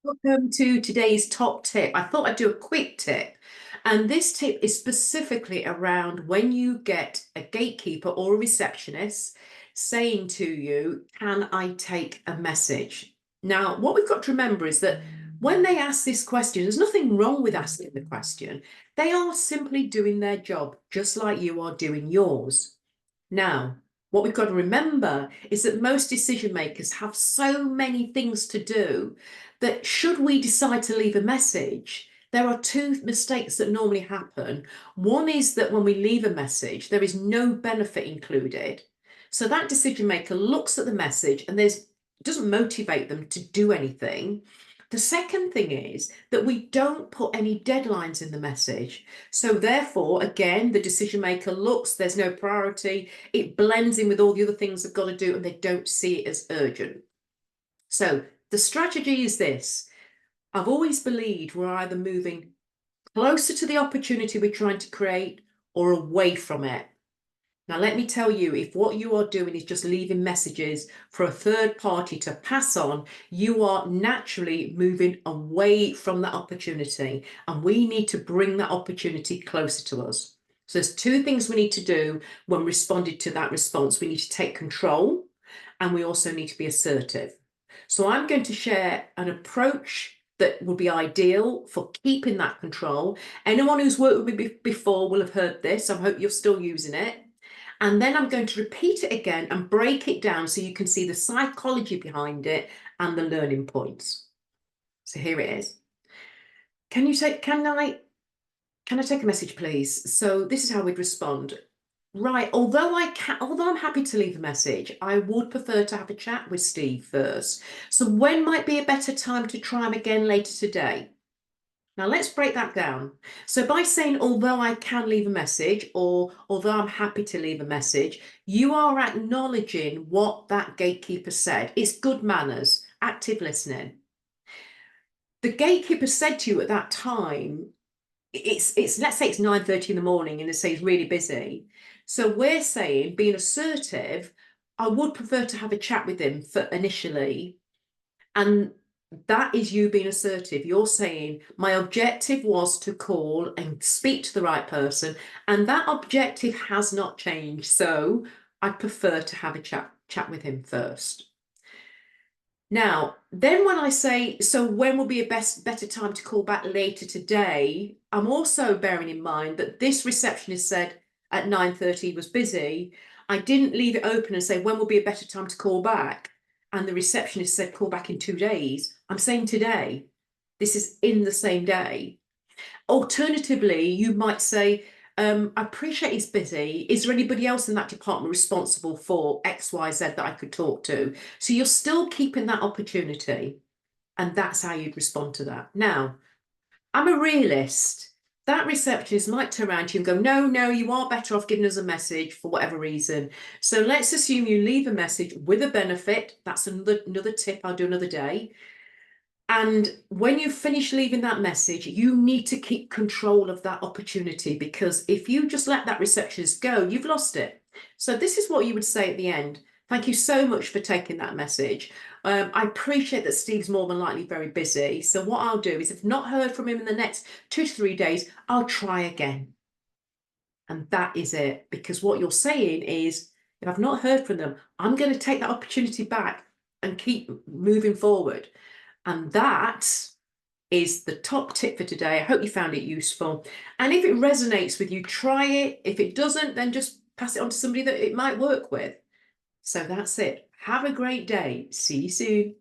Welcome to today's top tip. I thought I'd do a quick tip. And this tip is specifically around when you get a gatekeeper or a receptionist saying to you, "Can I take a message?" Now, what we've got to remember is that when they ask this question, there's nothing wrong with asking the question. They are simply doing their job, just like you are doing yours. Now, what we've got to remember is that most decision makers have so many things to do that should we decide to leave a message, there are two mistakes that normally happen. One is that when we leave a message, there is no benefit included. So that decision maker looks at the message and doesn't motivate them to do anything. The second thing is that we don't put any deadlines in the message. So therefore, again, the decision maker looks, there's no priority, it blends in with all the other things they've got to do and they don't see it as urgent. So the strategy is this. I've always believed we're either moving closer to the opportunity we're trying to create or away from it. Now, let me tell you, if what you are doing is just leaving messages for a third party to pass on, you are naturally moving away from that opportunity. And we need to bring that opportunity closer to us. So there's two things we need to do when responding to that response. We need to take control and we also need to be assertive. So I'm going to share an approach that would be ideal for keeping that control. Anyone who's worked with me before will have heard this. I hope you're still using it. And then I'm going to repeat it again and break it down so you can see the psychology behind it and the learning points. So here it is. Can I take a message, please? So this is how we'd respond. Right, although I'm happy to leave a message, I would prefer to have a chat with Steve first. So when might be a better time to try him again later today? Now let's break that down. So by saying, although I can leave a message, or although I'm happy to leave a message, you are acknowledging what that gatekeeper said. It's good manners, active listening. The gatekeeper said to you at that time, let's say it's 9:30 in the morning and they say he's really busy. So we're saying, being assertive, I would prefer to have a chat with him initially. And that is you being assertive. You're saying, my objective was to call and speak to the right person, and that objective has not changed. So I prefer to have a chat with him first. Now, then when I say, so when will be a better time to call back later today, I'm also bearing in mind that this receptionist said at 9:30 was busy. I didn't leave it open and say, when will be a better time to call back? And the receptionist said, call back in 2 days. I'm saying today. This is in the same day. Alternatively, you might say, I appreciate he's busy. Is there anybody else in that department responsible for X, Y, Z that I could talk to? So you're still keeping that opportunity. And that's how you'd respond to that. Now, I'm a realist. That receptionist might turn around to you and go, no, you are better off giving us a message for whatever reason. So let's assume you leave a message with a benefit. That's another tip I'll do another day. And when you finish leaving that message, you need to keep control of that opportunity, because if you just let that receptionist go, you've lost it. So this is what you would say at the end. Thank you so much for taking that message. I appreciate that Steve's more than likely very busy. So what I'll do is, if not heard from him in the next 2 to 3 days, I'll try again. And that is it. Because what you're saying is, if I've not heard from them, I'm going to take that opportunity back and keep moving forward. And that is the top tip for today. I hope you found it useful. And if it resonates with you, try it. If it doesn't, then just pass it on to somebody that it might work with. So that's it. Have a great day. See you soon.